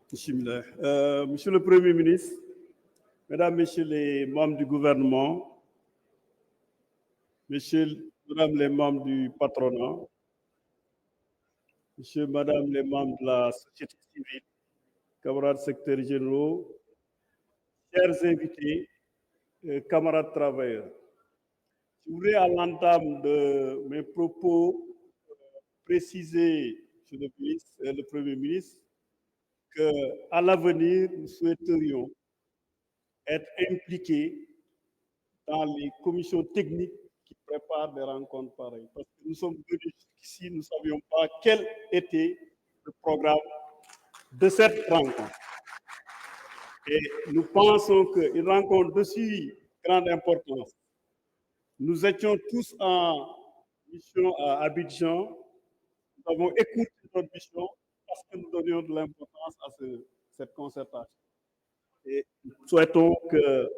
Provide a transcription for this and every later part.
Monsieur le Premier ministre, Mesdames, Messieurs les membres du gouvernement, Mesdames les membres du patronat, Madame les membres de la société civile, camarades secrétaires généraux, chers invités, camarades travailleurs. Je voudrais à l'entame de mes propos préciser, Monsieur le ministre, le Premier ministre, qu'à l'avenir, nous souhaiterions être impliqués dans les commissions techniques qui préparent des rencontres pareilles. Parce que nous sommes venus ici, nous ne savions pas quel était le programme de cette rencontre. Et nous pensons qu'une rencontre de si grande importance. Nous étions tous en mission à Abidjan. Nous avons écouté notre mission parce que nous donnions de l'importance à cette concertation. Et nous souhaitons que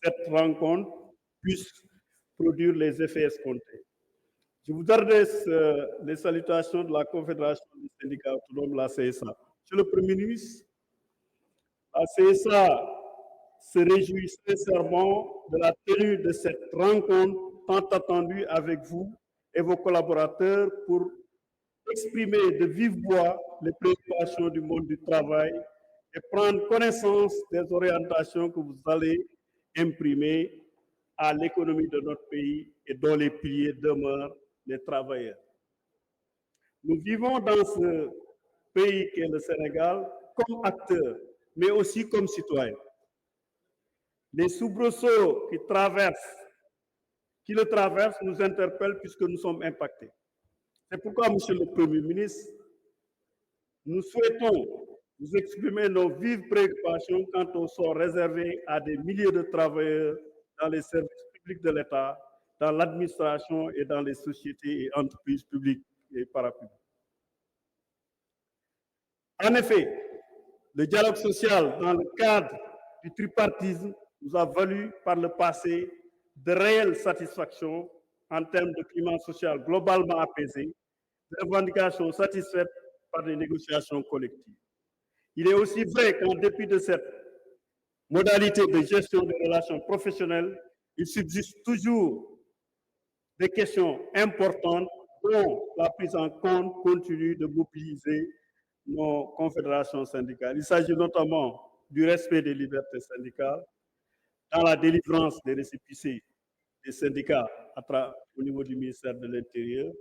cette rencontre puisse produire les effets escomptés. Je vous adresse les salutations de la Confédération des syndicats autonomes, la CSA. Monsieur le Premier ministre, la CSA se réjouit sincèrement de la tenue de cette rencontre tant attendue avec vous et vos collaborateurs pour exprimer de vive voix les préoccupations du monde du travail et prendre connaissance des orientations que vous allez imprimer à l'économie de notre pays et dont les piliers demeurent les travailleurs. Nous vivons dans ce pays qu'est le Sénégal comme acteurs, mais aussi comme citoyens. Les soubresauts qui le traversent nous interpellent puisque nous sommes impactés. C'est pourquoi, Monsieur le Premier ministre, nous souhaitons vous exprimer nos vives préoccupations quant au sort réservé à des milliers de travailleurs dans les services publics de l'État, dans l'administration et dans les sociétés et entreprises publiques et parapubliques. En effet, le dialogue social dans le cadre du tripartisme nous a valu par le passé de réelles satisfactions en termes de climat social globalement apaisé, de revendications satisfaites par des négociations collectives. Il est aussi vrai qu'en dépit de cette modalité de gestion des relations professionnelles, il subsiste toujours des questions importantes dont la prise en compte continue de mobiliser nos confédérations syndicales. Il s'agit notamment du respect des libertés syndicales, dans la délivrance des récépissés des syndicats au niveau du ministère de l'Intérieur,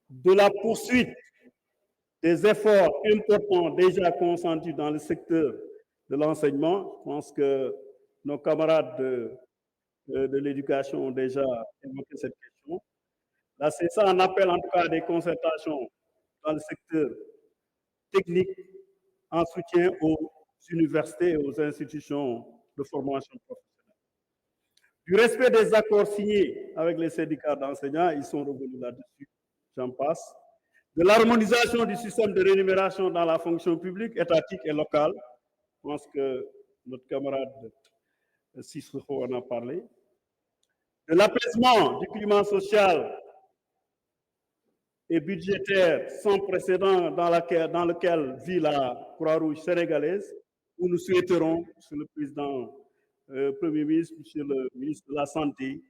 de la poursuite des efforts importants déjà consentis dans le secteur de l'enseignement. Je pense que nos camarades de l'éducation ont déjà évoqué cette question. La CSA en appelle en tout cas à des concertations dans le secteur technique en soutien aux universités et aux institutions de formation professionnelle. Du respect des accords signés avec les syndicats d'enseignants, ils sont revenus là-dessus, j'en passe. De l'harmonisation du système de rémunération dans la fonction publique, étatique et locale. Je pense que notre camarade Sissoko en a parlé. De l'apaisement du climat social et budgétaire sans précédent dans lequel vit la Croix-Rouge sénégalaise, où nous souhaiterons, Monsieur le Président, Premier ministre, Monsieur le ministre de la Santé,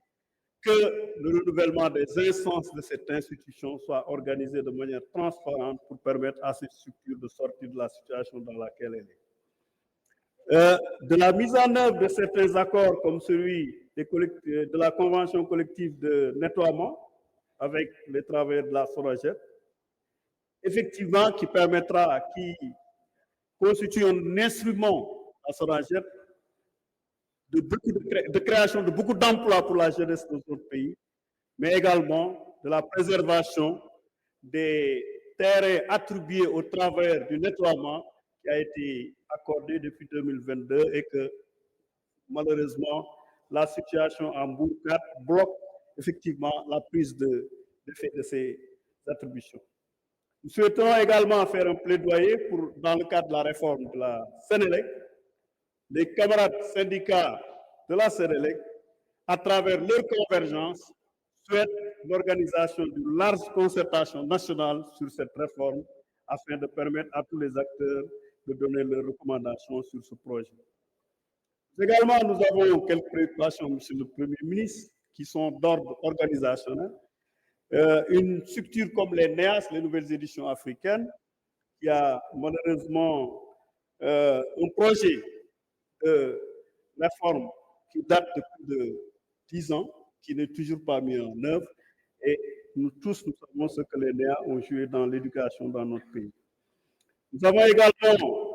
que le renouvellement des instances de cette institution soit organisé de manière transparente pour permettre à cette structure de sortir de la situation dans laquelle elle est. De la mise en œuvre de certains accords comme celui de la convention collective de nettoiement avec les travailleurs de la SONAGED, effectivement qui constitue un instrument, la SONAGED, de création de beaucoup d'emplois pour la jeunesse de notre pays, mais également de la préservation des terrains attribués aux travailleurs du nettoiement qui a été accordé depuis 2022 et que malheureusement la situation en Mbour 4 bloque effectivement la prise d'effet de ces attributions. Nous souhaitons également faire un plaidoyer pour, dans le cadre de la réforme de la Sénélec, les camarades syndicats de la Sénélec, à travers leur convergence, souhaitent l'organisation d'une large concertation nationale sur cette réforme afin de permettre à tous les acteurs de donner leurs recommandations sur ce projet. Également, nous avons quelques préoccupations, Monsieur le Premier ministre, qui sont d'ordre organisationnel. Une structure comme les NEAS, les nouvelles éditions africaines, qui a malheureusement un projet de réforme qui date de plus de 10 ans, qui n'est toujours pas mis en œuvre. Et nous tous, nous savons ce que les NEA ont joué dans l'éducation dans notre pays. Nous avons également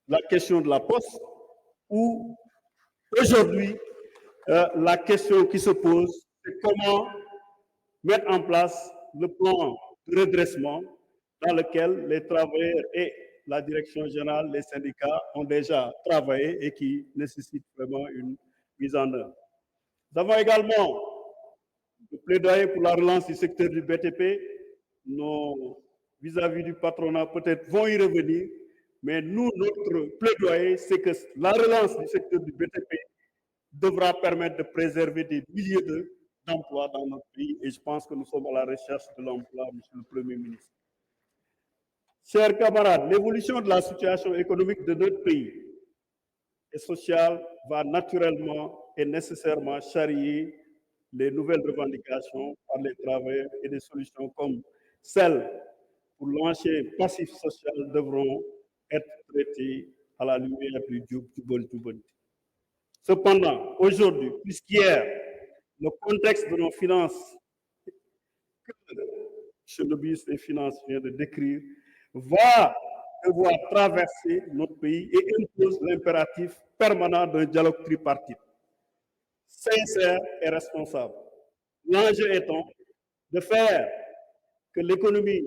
la question de la poste, où aujourd'hui, la question qui se pose, c'est comment mettre en place le plan de redressement dans lequel les travailleurs et la direction générale, les syndicats ont déjà travaillé et qui nécessite vraiment une mise en œuvre. Nous avons également le plaidoyer pour la relance du secteur du BTP. Nos vis-à-vis du patronat peut-être vont y revenir, mais nous, notre plaidoyer, c'est que la relance du secteur du BTP devra permettre de préserver des milliers d'emplois dans notre pays et je pense que nous sommes à la recherche de l'emploi, Monsieur le Premier ministre. Chers camarades, l'évolution de la situation économique de notre pays et sociale va naturellement et nécessairement charrier les nouvelles revendications par les travailleurs et des solutions comme celles pour lancer passif social devront être traitées à la lumière du Jubal. Cependant, aujourd'hui, puisqu'hier, le contexte de nos finances, que M. le ministre des Finances vient de décrire, va devoir traverser notre pays et impose l'impératif permanent d'un dialogue tripartite, sincère et responsable. L'enjeu étant de faire que l'économie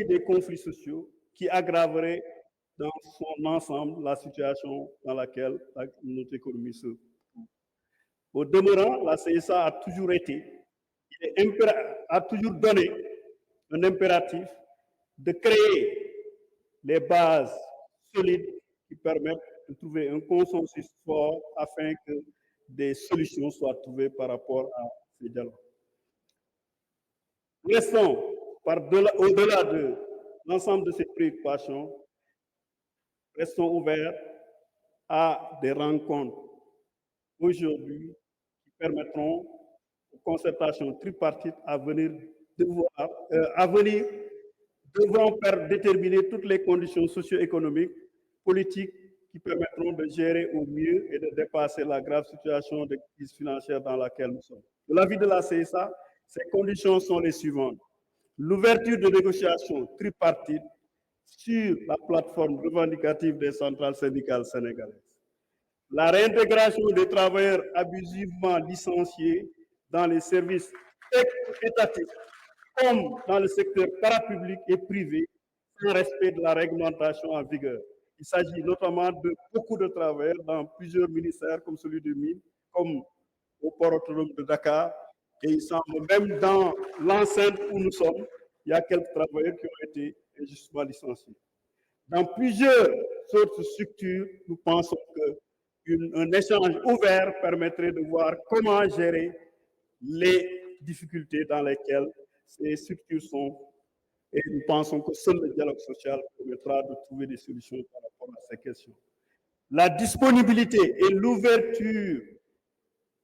des conflits sociaux qui aggraverait dans son ensemble la situation dans laquelle notre économie se trouve. Au demeurant, la CSA a toujours été, a toujours donné un impératif de créer les bases solides qui permettent de trouver un consensus fort afin que des solutions soient trouvées par rapport à ces dialogues. Restons, au-delà de l'ensemble de ces préoccupations, restons ouverts à des rencontres aujourd'hui qui permettront aux concertations tripartites à venir devront déterminer toutes les conditions socio-économiques, politiques qui permettront de gérer au mieux et de dépasser la grave situation de crise financière dans laquelle nous sommes. De l'avis de la CSA, ces conditions sont les suivantes. L'ouverture de négociations tripartites sur la plateforme revendicative des centrales syndicales sénégalaises. La réintégration des travailleurs abusivement licenciés dans les services étatiques comme dans le secteur parapublic et privé, sans respect de la réglementation en vigueur. Il s'agit notamment de beaucoup de travailleurs dans plusieurs ministères, comme celui de Mines, comme au port autonome de Dakar, et il semble même dans l'enceinte où nous sommes, il y a quelques travailleurs qui ont été injustement licenciés. Dans plusieurs autres structures, nous pensons qu'un échange ouvert permettrait de voir comment gérer les difficultés dans lesquelles ces structures sont. Et nous pensons que seul le dialogue social permettra de trouver des solutions par rapport à ces questions. La disponibilité et l'ouverture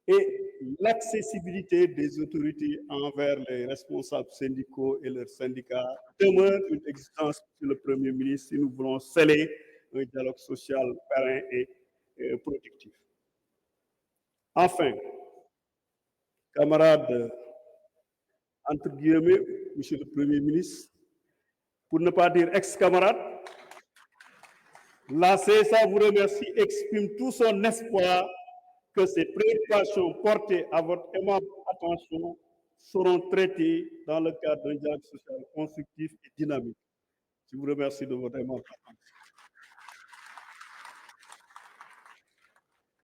et l'accessibilité des autorités envers les responsables syndicaux et leurs syndicats demeure une exigence sur le Premier ministre si nous voulons sceller un dialogue social pérenne et productif. Enfin, camarades, entre guillemets, Monsieur le Premier ministre, pour ne pas dire ex-camarade, la CSA vous remercie, exprime tout son espoir que ces préoccupations portées à votre aimable attention seront traitées dans le cadre d'un dialogue social constructif et dynamique. Je vous remercie de votre aimable attention.